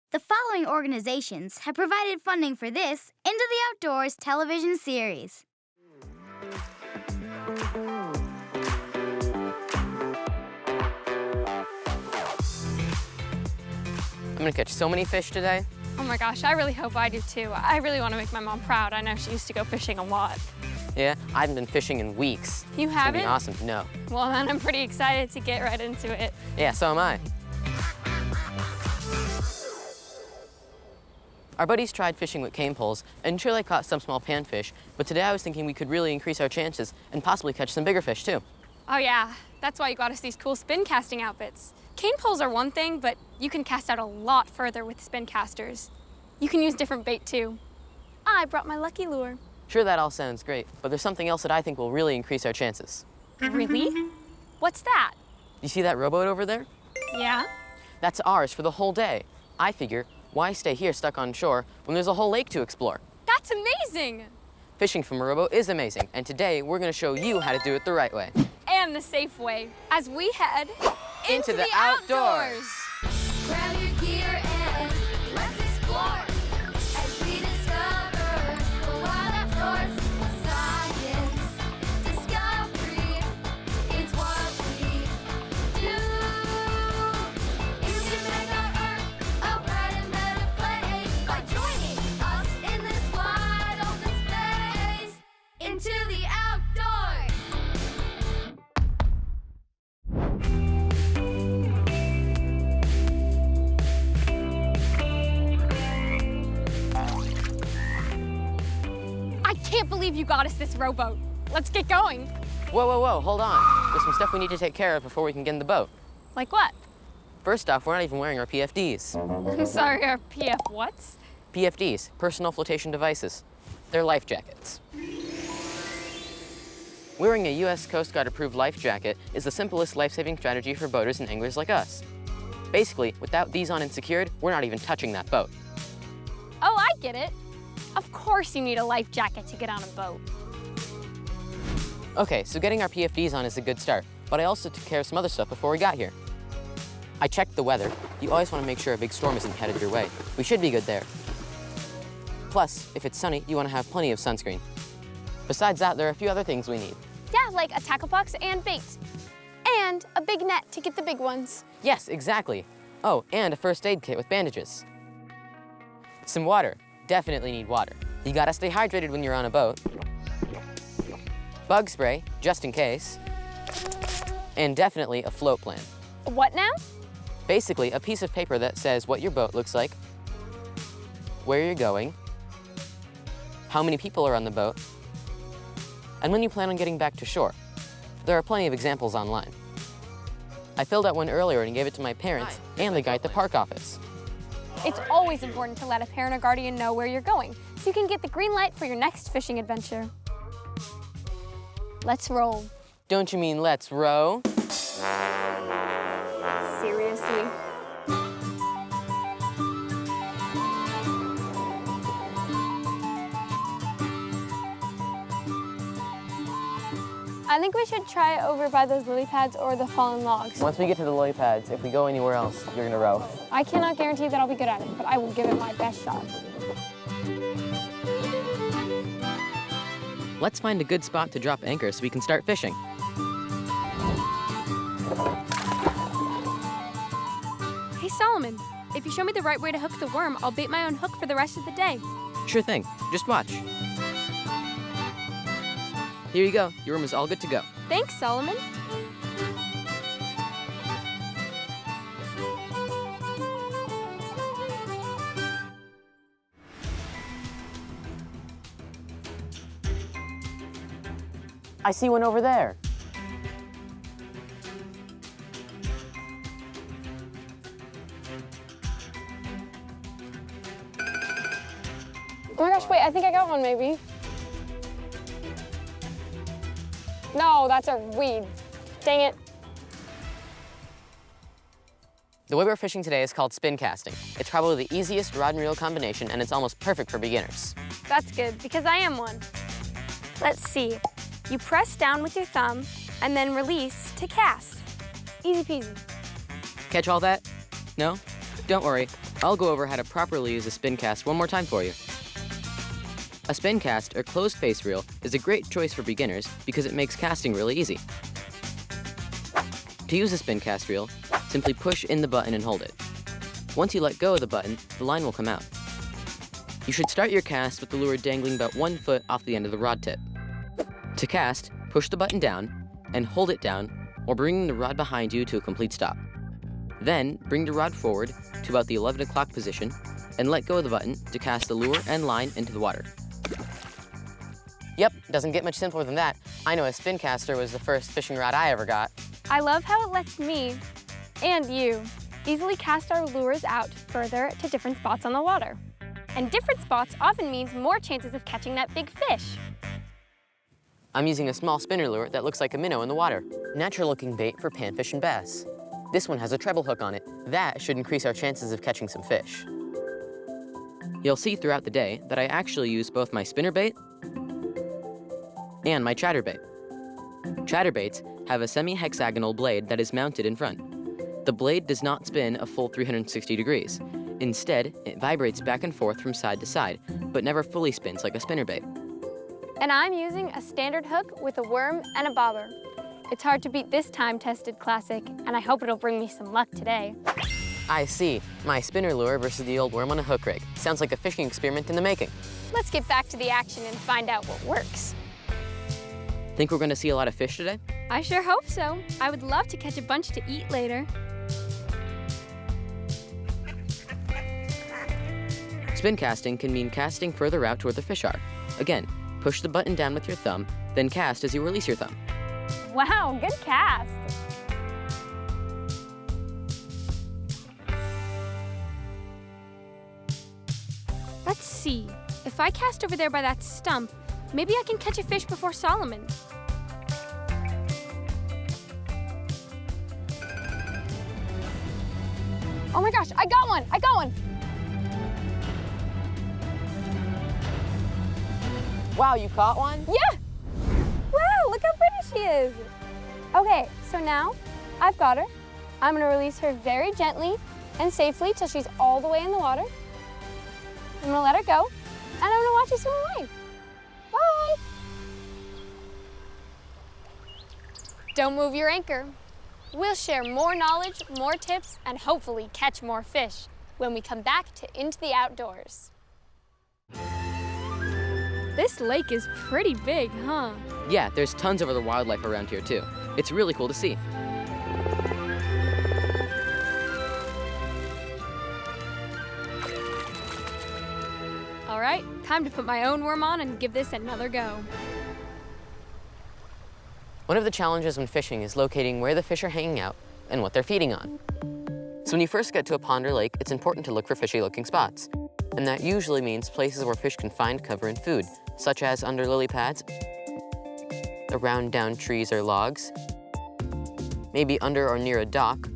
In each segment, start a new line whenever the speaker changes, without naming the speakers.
The following organizations have provided funding for this Into the Outdoors television series.
I'm gonna catch so many fish today.
Oh my gosh, I really hope I do too. I really want to make my mom proud. I know she used to go fishing a lot.
Yeah, I haven't been fishing in weeks.
You haven't?
It's gonna be awesome. No.
Well, then I'm pretty excited to get right into it.
Yeah, so am I. Our buddies tried fishing with cane poles, and sure they caught some small panfish, but today I was thinking we could really increase our chances and possibly catch some bigger fish too.
Oh yeah, that's why you got us these cool spin casting outfits. Cane poles are one thing, but you can cast out a lot further with spin casters. You can use different bait too. I brought my lucky lure.
Sure, that all sounds great, but there's something else that I think will really increase our chances.
Really? What's that?
You see that rowboat over there?
Yeah?
That's ours for the whole day. I figure, why stay here stuck on shore when there's a whole lake to explore?
That's amazing!
Fishing from a rowboat is amazing, and today we're gonna show you how to do it the right way.
And the safe way, as we head
into the outdoors.
Grab your gear and let's explore as we discover the wild outdoors. Science, discovery, it's what we do. You can make our earth a bright and better place by joining us in this wide open space. Into the outdoors.
I can't believe you got us this rowboat. Let's get going.
Whoa, hold on. There's some stuff we need to take care of before we can get in the boat.
Like what?
First off, we're not even wearing our PFDs.
I'm sorry, our PF what's?
PFDs, personal flotation devices. They're life jackets. Wearing a U.S. Coast Guard approved life jacket is the simplest life-saving strategy for boaters and anglers like us. Basically, without these on and secured, we're not even touching that boat.
Oh, I get it. Of course you need a life jacket to get on a boat.
Okay, so getting our PFDs on is a good start, but I also took care of some other stuff before we got here. I checked the weather. You always want to make sure a big storm isn't headed your way. We should be good there. Plus, if it's sunny, you want to have plenty of sunscreen. Besides that, there are a few other things we need.
Yeah, like a tackle box and bait. And a big net to get the big ones.
Yes, exactly. Oh, and a first aid kit with bandages. Some water. Definitely need water. You gotta stay hydrated when you're on a boat. Bug spray, just in case. And definitely a float plan.
What now?
Basically, a piece of paper that says what your boat looks like, where you're going, how many people are on the boat, and when you plan on getting back to shore. There are plenty of examples online. I filled out one earlier and gave it to my parents and the guy at the park office.
It's always important to let a parent or guardian know where you're going, so you can get the green light for your next fishing adventure. Let's roll.
Don't you mean let's row?
Seriously? I think we should try over by those lily pads or the fallen logs.
Once we get to the lily pads, if we go anywhere else, you're gonna row.
I cannot guarantee that I'll be good at it, but I will give it my best shot.
Let's find a good spot to drop anchor so we can start fishing.
Hey, Solomon, if you show me the right way to hook the worm, I'll bait my own hook for the rest of the day.
Sure thing, just watch. Here you go, your worm is all good to go.
Thanks, Solomon.
I see one over there.
Oh my gosh, wait, I think I got one maybe. No, that's a weed. Dang it.
The way we're fishing today is called spincasting. It's probably the easiest rod and reel combination, and it's almost perfect for beginners.
That's good, because I am one. Let's see. You press down with your thumb and then release to cast. Easy peasy.
Catch all that? No? Don't worry. I'll go over how to properly use a Spincast one more time for you. A Spincast, or closed face reel, is a great choice for beginners because it makes casting really easy. To use a Spincast reel, simply push in the button and hold it. Once you let go of the button, the line will come out. You should start your cast with the lure dangling about 1 foot off the end of the rod tip. To cast, push the button down and hold it down while bringing the rod behind you to a complete stop. Then, bring the rod forward to about the 11 o'clock position and let go of the button to cast the lure and line into the water. Yep, doesn't get much simpler than that. I know a Spincaster was the first fishing rod I ever got.
I love how it lets me, and you, easily cast our lures out further to different spots on the water. And different spots often means more chances of catching that big fish.
I'm using a small spinner lure that looks like a minnow in the water. Natural-looking bait for panfish and bass. This one has a treble hook on it. That should increase our chances of catching some fish. You'll see throughout the day that I actually use both my spinnerbait and my chatterbait. Chatterbaits have a semi-hexagonal blade that is mounted in front. The blade does not spin a full 360 degrees. Instead, it vibrates back and forth from side to side, but never fully spins like a spinnerbait.
And I'm using a standard hook with a worm and a bobber. It's hard to beat this time-tested classic, and I hope it'll bring me some luck today.
I see. My spinner lure versus the old worm on a hook rig. Sounds like a fishing experiment in the making.
Let's get back to the action and find out what works.
Think we're gonna see a lot of fish today?
I sure hope so. I would love to catch a bunch to eat later.
Spincasting can mean casting further out to where the fish are. Again, push the button down with your thumb, then cast as you release your thumb.
Wow, good cast. Let's see. If I cast over there by that stump, maybe I can catch a fish before Solomon. Oh my gosh, I got one! I got one!
Wow, you caught one?
Yeah! Wow, look how pretty she is. Okay, so now I've got her. I'm gonna release her very gently and safely till she's all the way in the water. I'm gonna let her go, and I'm gonna watch her swim away. Bye! Don't move your anchor. We'll share more knowledge, more tips, and hopefully catch more fish when we come back to Into the Outdoors. This lake is pretty big, huh?
Yeah, there's tons of other wildlife around here too. It's really cool to see.
All right, time to put my own worm on and give this another go.
One of the challenges when fishing is locating where the fish are hanging out and what they're feeding on. So when you first get to a pond or lake, it's important to look for fishy-looking spots. And that usually means places where fish can find cover and food, such as under lily pads, around down trees or logs, maybe under or near a dock,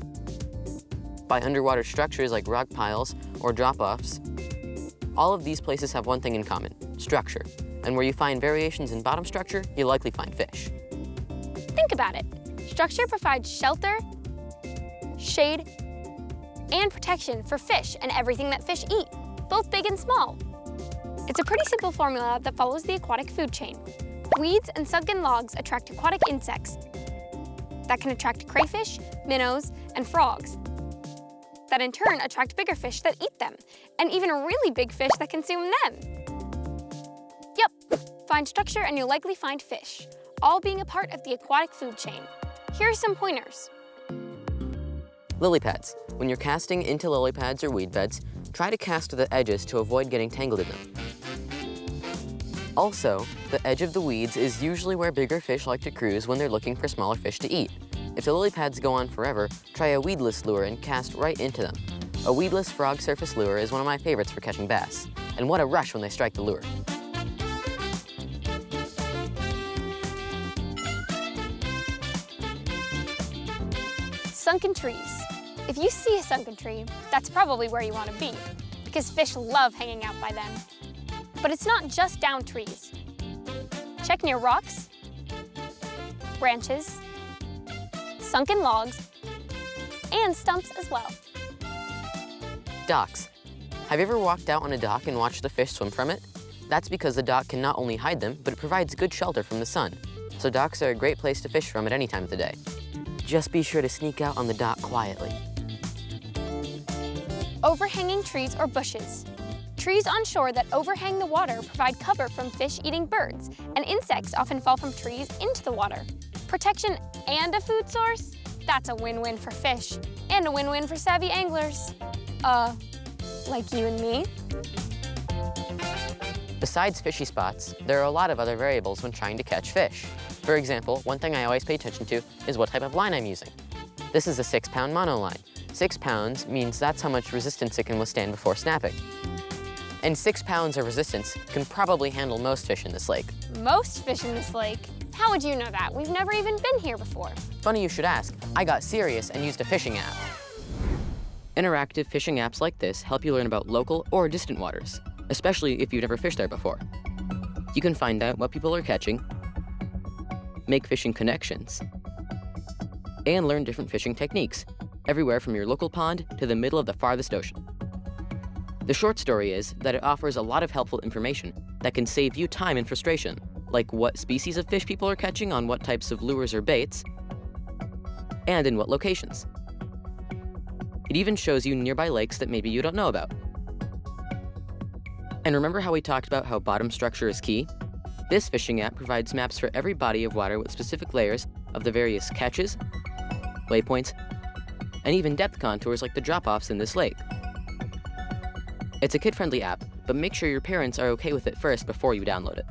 by underwater structures like rock piles or drop-offs. All of these places have one thing in common, structure. And where you find variations in bottom structure, you'll likely find fish.
Think about it. Structure provides shelter, shade, and protection for fish and everything that fish eat, both big and small. It's a pretty simple formula that follows the aquatic food chain. Weeds and sunken logs attract aquatic insects that can attract crayfish, minnows, and frogs that in turn attract bigger fish that eat them, and even really big fish that consume them. Yep, find structure and you'll likely find fish, all being a part of the aquatic food chain. Here are some pointers.
Lily pads. When you're casting into lily pads or weed beds, try to cast to the edges to avoid getting tangled in them. Also, the edge of the weeds is usually where bigger fish like to cruise when they're looking for smaller fish to eat. If the lily pads go on forever, try a weedless lure and cast right into them. A weedless frog surface lure is one of my favorites for catching bass. And what a rush when they strike the lure.
Sunken trees. If you see a sunken tree, that's probably where you want to be, because fish love hanging out by them. But it's not just down trees. Check near rocks, branches, sunken logs, and stumps as well.
Docks. Have you ever walked out on a dock and watched the fish swim from it? That's because the dock can not only hide them, but it provides good shelter from the sun. So docks are a great place to fish from at any time of the day. Just be sure to sneak out on the dock quietly.
Overhanging trees or bushes. Trees on shore that overhang the water provide cover from fish-eating birds, and insects often fall from trees into the water. Protection and a food source? That's a win-win for fish, and a win-win for savvy anglers. Like you and me.
Besides fishy spots, there are a lot of other variables when trying to catch fish. For example, one thing I always pay attention to is what type of line I'm using. This is a 6-pound mono line. 6 pounds means that's how much resistance it can withstand before snapping. And 6 pounds of resistance can probably handle most fish in this lake.
Most fish in this lake? How would you know that? We've never even been here before.
Funny you should ask. I got serious and used a fishing app. Interactive fishing apps like this help you learn about local or distant waters, especially if you've never fished there before. You can find out what people are catching, make fishing connections, and learn different fishing techniques, everywhere from your local pond to the middle of the farthest ocean. The short story is that it offers a lot of helpful information that can save you time and frustration, like what species of fish people are catching on what types of lures or baits, and in what locations. It even shows you nearby lakes that maybe you don't know about. And remember how we talked about how bottom structure is key? This fishing app provides maps for every body of water with specific layers of the various catches, waypoints, and even depth contours like the drop-offs in this lake. It's a kid-friendly app, but make sure your parents are okay with it first before you download it.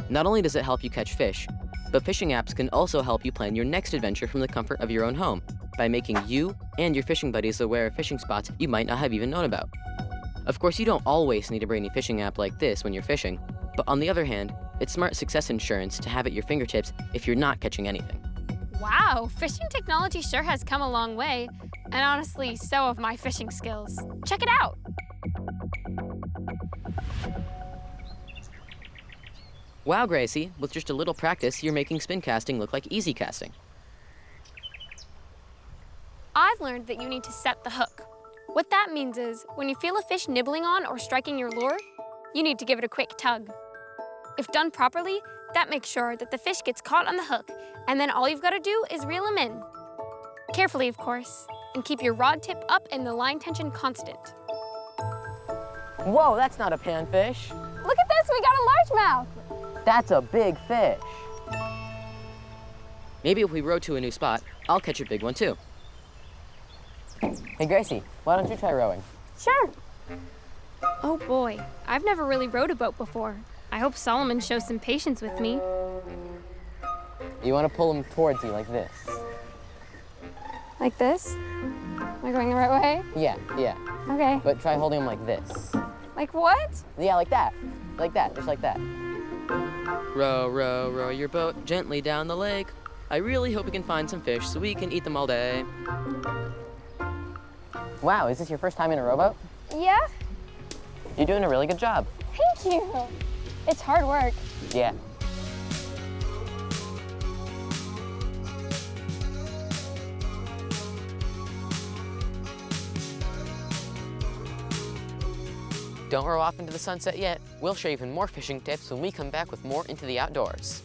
Not only does it help you catch fish, but fishing apps can also help you plan your next adventure from the comfort of your own home by making you and your fishing buddies aware of fishing spots you might not have even known about. Of course, you don't always need a brainy fishing app like this when you're fishing, but on the other hand, it's smart success insurance to have at your fingertips if you're not catching anything.
Wow, fishing technology sure has come a long way, and honestly, so have my fishing skills. Check it out.
Wow, Gracie, with just a little practice, you're making spincasting look like easy casting.
I've learned that you need to set the hook. What that means is, when you feel a fish nibbling on or striking your lure, you need to give it a quick tug. If done properly, that makes sure that the fish gets caught on the hook, and then all you've got to do is reel him in. Carefully, of course, and keep your rod tip up and the line tension constant.
Whoa, that's not a panfish.
Look at this, we got a largemouth.
That's a big fish. Maybe if we row to a new spot, I'll catch a big one too. Hey Gracie, why don't you try rowing?
Sure. Oh boy, I've never really rowed a boat before. I hope Solomon shows some patience with me.
You want to pull him towards you like this.
Like this? Am I going the right way?
Yeah.
Okay.
But try holding him like this.
Like what?
Yeah, like that. Like that, just like that. Row, row, row your boat gently down the lake. I really hope we can find some fish so we can eat them all day. Wow, is this your first time in a rowboat?
Yeah.
You're doing a really good job.
Thank you. It's hard work.
Yeah. Don't row off into the sunset yet. We'll share even more fishing tips when we come back with more Into the Outdoors.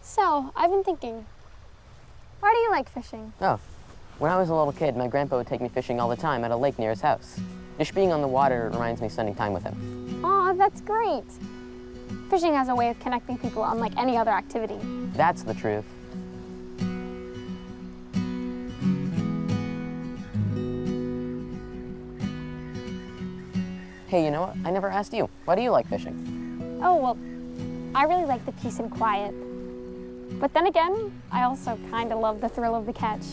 So, I've been thinking, why do you like fishing?
Oh, when I was a little kid, my grandpa would take me fishing all the time at a lake near his house. Just being on the water reminds me of spending time with him.
Aw, that's great. Fishing has a way of connecting people unlike any other activity.
That's the truth. Hey, you know what? I never asked you. Why do you like fishing?
Oh, well, I really like the peace and quiet. But then again, I also kind of love the thrill of the catch.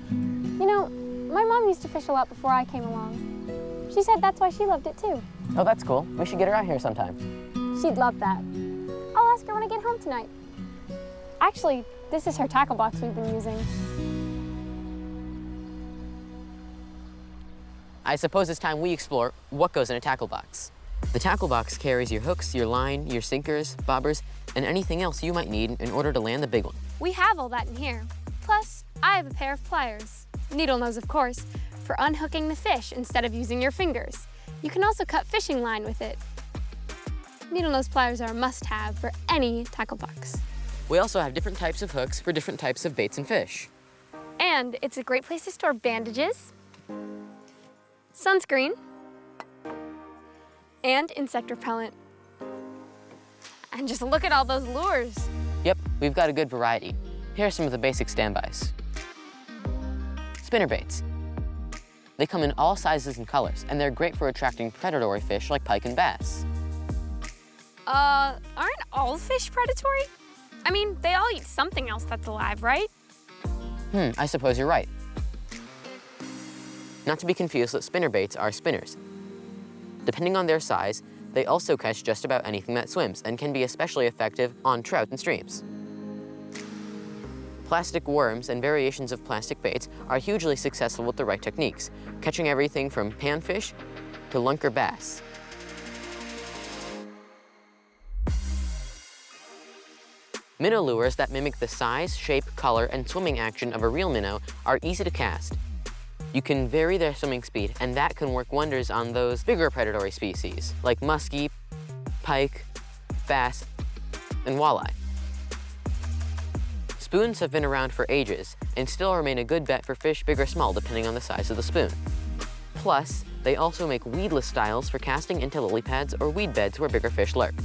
You know, my mom used to fish a lot before I came along. She said that's why she loved it too.
Oh, that's cool. We should get her out here sometime.
She'd love that. I'll ask her when I get home tonight. Actually, this is her tackle box we've been using.
I suppose it's time we explore what goes in a tackle box. The tackle box carries your hooks, your line, your sinkers, bobbers, and anything else you might need in order to land the big one.
We have all that in here. Plus, I have a pair of pliers. Needle nose, of course, for unhooking the fish instead of using your fingers. You can also cut fishing line with it. Needle nose pliers are a must-have for any tackle box.
We also have different types of hooks for different types of baits and fish.
And it's a great place to store bandages, sunscreen, and insect repellent. And just look at all those lures.
Yep, we've got a good variety. Here are some of the basic standbys. Spinner baits. They come in all sizes and colors, and they're great for attracting predatory fish like pike and bass.
Aren't all fish predatory? I mean, they all eat something else that's alive, right?
I suppose you're right. Not to be confused that spinner baits are spinners. Depending on their size, they also catch just about anything that swims and can be especially effective on trout and streams. Plastic worms and variations of plastic baits are hugely successful with the right techniques, catching everything from panfish to lunker bass. Minnow lures that mimic the size, shape, color, and swimming action of a real minnow are easy to cast. You can vary their swimming speed, and that can work wonders on those bigger predatory species, like muskie, pike, bass, and walleye. Spoons have been around for ages, and still remain a good bet for fish big or small, depending on the size of the spoon. Plus, they also make weedless styles for casting into lily pads or weed beds where bigger fish lurk.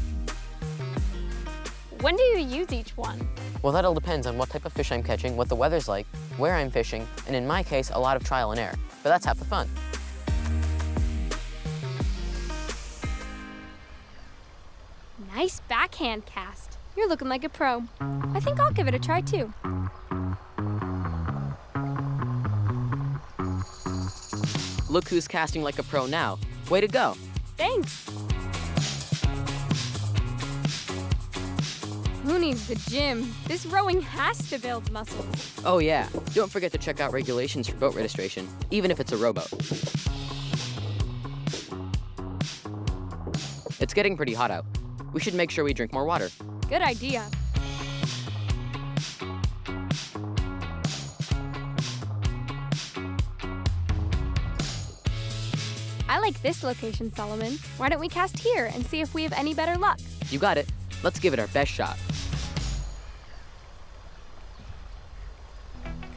When do you use each one?
Well, that all depends on what type of fish I'm catching, what the weather's like, where I'm fishing, and in my case, a lot of trial and error. But that's half the fun.
Nice backhand cast. You're looking like a pro. I think I'll give it a try too.
Look who's casting like a pro now. Way to go.
Thanks. Who needs the gym? This rowing has to build muscles.
Oh yeah, don't forget to check out regulations for boat registration, even if it's a rowboat. It's getting pretty hot out. We should make sure we drink more water.
Good idea. I like this location, Solomon. Why don't we cast here and see if we have any better luck?
You got it. Let's give it our best shot.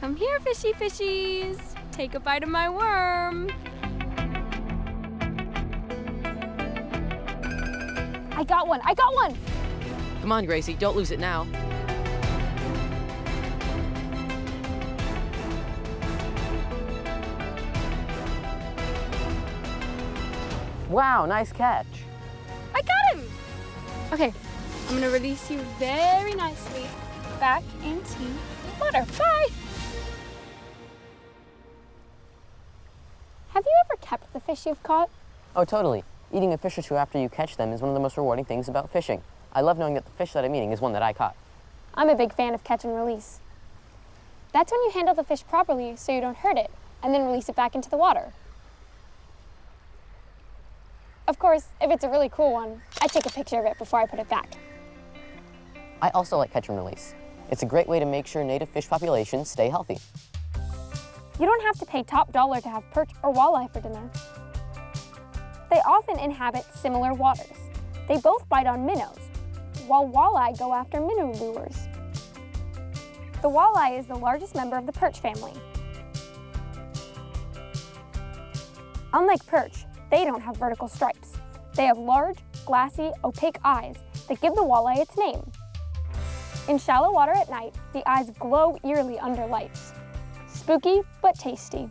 Come here, fishy fishies. Take a bite of my worm. I got one.
Come on, Gracie, don't lose it now. Wow, nice catch.
I got him. Okay, I'm gonna release you very nicely back into the water. Bye. Have you ever kept the fish you've caught?
Oh, totally. Eating a fish or two after you catch them is one of the most rewarding things about fishing. I love knowing that the fish that I'm eating is one that I caught.
I'm a big fan of catch and release. That's when you handle the fish properly so you don't hurt it, and then release it back into the water. Of course, if it's a really cool one, I take a picture of it before I put it back.
I also like catch and release. It's a great way to make sure native fish populations stay healthy.
You don't have to pay top dollar to have perch or walleye for dinner. They often inhabit similar waters. They both bite on minnows, while walleye go after minnow lures. The walleye is the largest member of the perch family. Unlike perch, they don't have vertical stripes. They have large, glassy, opaque eyes that give the walleye its name. In shallow water at night, the eyes glow eerily under lights. Spooky, but tasty.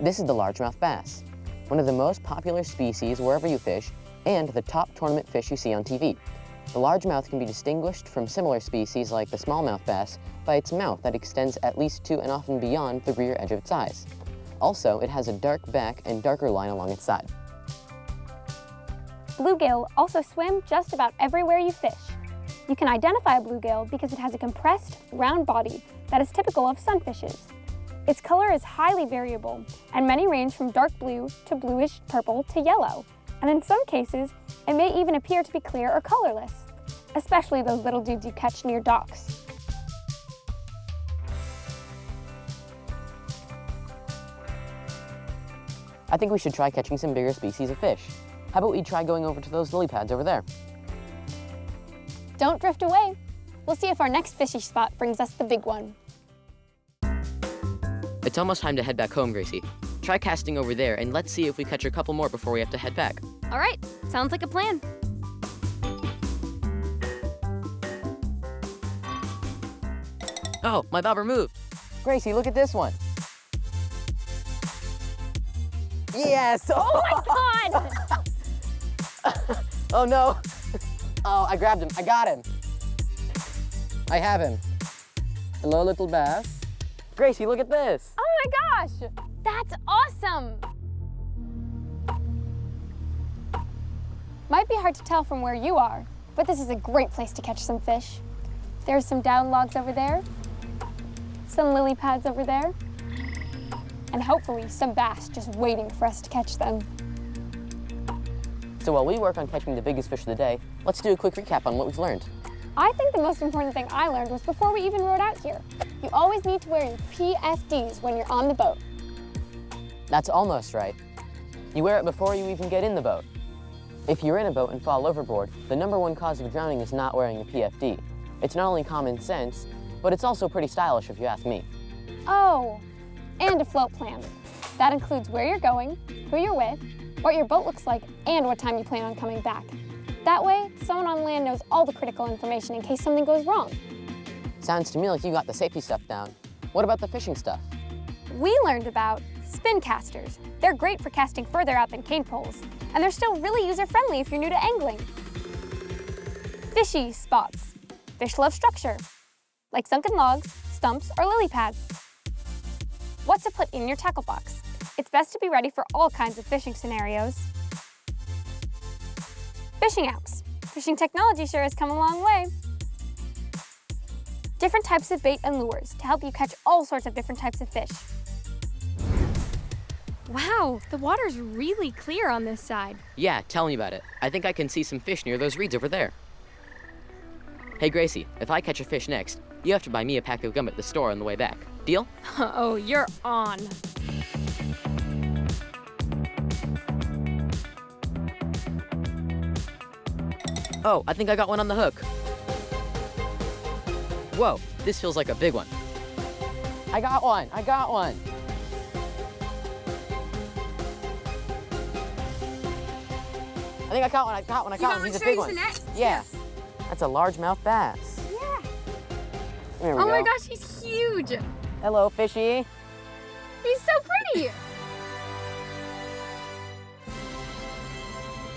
This is the largemouth bass, one of the most popular species wherever you fish, and the top tournament fish you see on TV. The largemouth can be distinguished from similar species like the smallmouth bass by its mouth that extends at least to and often beyond the rear edge of its eyes. Also, it has a dark back and darker line along its side.
Bluegill also swim just about everywhere you fish. You can identify a bluegill because it has a compressed, round body that is typical of sunfishes. Its color is highly variable, and many range from dark blue to bluish purple to yellow. And in some cases, it may even appear to be clear or colorless, especially those little dudes you catch near docks.
I think we should try catching some bigger species of fish. How about we try going over to those lily pads over there?
Don't drift away. We'll see if our next fishy spot brings us the big one.
It's almost time to head back home, Gracie. Try casting over there, and let's see if we catch a couple more before we have to head back.
All right, sounds like a plan.
Oh, my bobber moved. Gracie, look at this one. Yes!
Oh my God!
Oh no! Oh, I grabbed him. I got him. I have him. Hello, little bass. Gracie, look at this.
Oh my gosh! That's awesome! Might be hard to tell from where you are, but this is a great place to catch some fish. There's some down logs over there, some lily pads over there, and hopefully some bass just waiting for us to catch them.
So while we work on catching the biggest fish of the day, let's do a quick recap on what we've learned.
I think the most important thing I learned was before we even rode out here. You always need to wear your PFDs when you're on the boat.
That's almost right. You wear it before you even get in the boat. If you're in a boat and fall overboard, the #1 cause of drowning is not wearing a PFD. It's not only common sense, but it's also pretty stylish if you ask me.
Oh, and a float plan. That includes where you're going, who you're with, what your boat looks like, and what time you plan on coming back. That way, someone on land knows all the critical information in case something goes wrong.
Sounds to me like you got the safety stuff down. What about the fishing stuff?
We learned about spincasters. They're great for casting further out than cane poles, and they're still really user-friendly if you're new to angling. Fishy spots. Fish love structure, like sunken logs, stumps, or lily pads. What to put in your tackle box. It's best to be ready for all kinds of fishing scenarios. Fishing apps. Fishing technology sure has come a long way. Different types of bait and lures to help you catch all sorts of different types of fish.
Wow, the water's really clear on this side.
Yeah, tell me about it. I think I can see some fish near those reeds over there. Hey Gracie, if I catch a fish next, you have to buy me a pack of gum at the store on the way back. Deal?
Oh, you're on.
Oh, I think I got one on the hook. Whoa, this feels like a big one. I got one. I think I caught one. He's a big one. Yeah, that's a largemouth bass.
Yeah.
There we
Oh
go.
my gosh, he's huge.
Hello, fishy.
He's so pretty.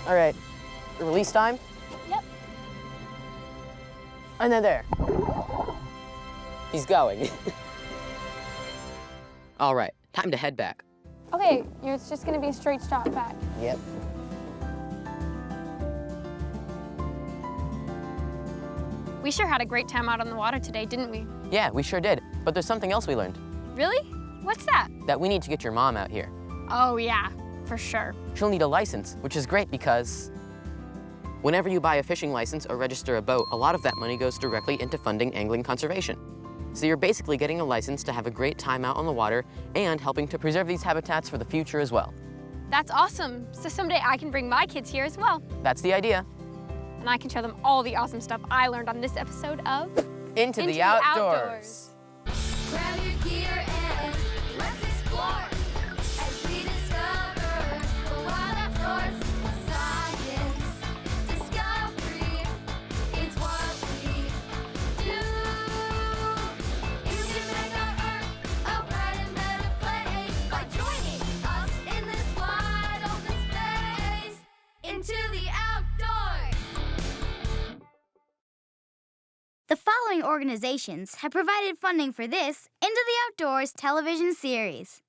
All right, release time.
Yep.
And then there. He's going. All right, time to head back.
Okay, it's just gonna be a straight shot back.
Yep.
We sure had a great time out on the water today, didn't we?
Yeah, we sure did. But there's something else we learned.
Really? What's that?
That we need to get your mom out here.
Oh yeah, for sure.
She'll need a license, which is great because whenever you buy a fishing license or register a boat, a lot of that money goes directly into funding angling conservation. So you're basically getting a license to have a great time out on the water and helping to preserve these habitats for the future as well.
That's awesome. So someday I can bring my kids here as well.
That's the idea.
And I can show them all the awesome stuff I learned on this episode of
Into the outdoors.
Grab your gear and let's explore as we discover the wild outdoors. Science, discovery, it's what we do. You can make our earth a bright and better place by joining us in this wide open space. Into the outdoors.
The following organizations have provided funding for this Into the Outdoors television series.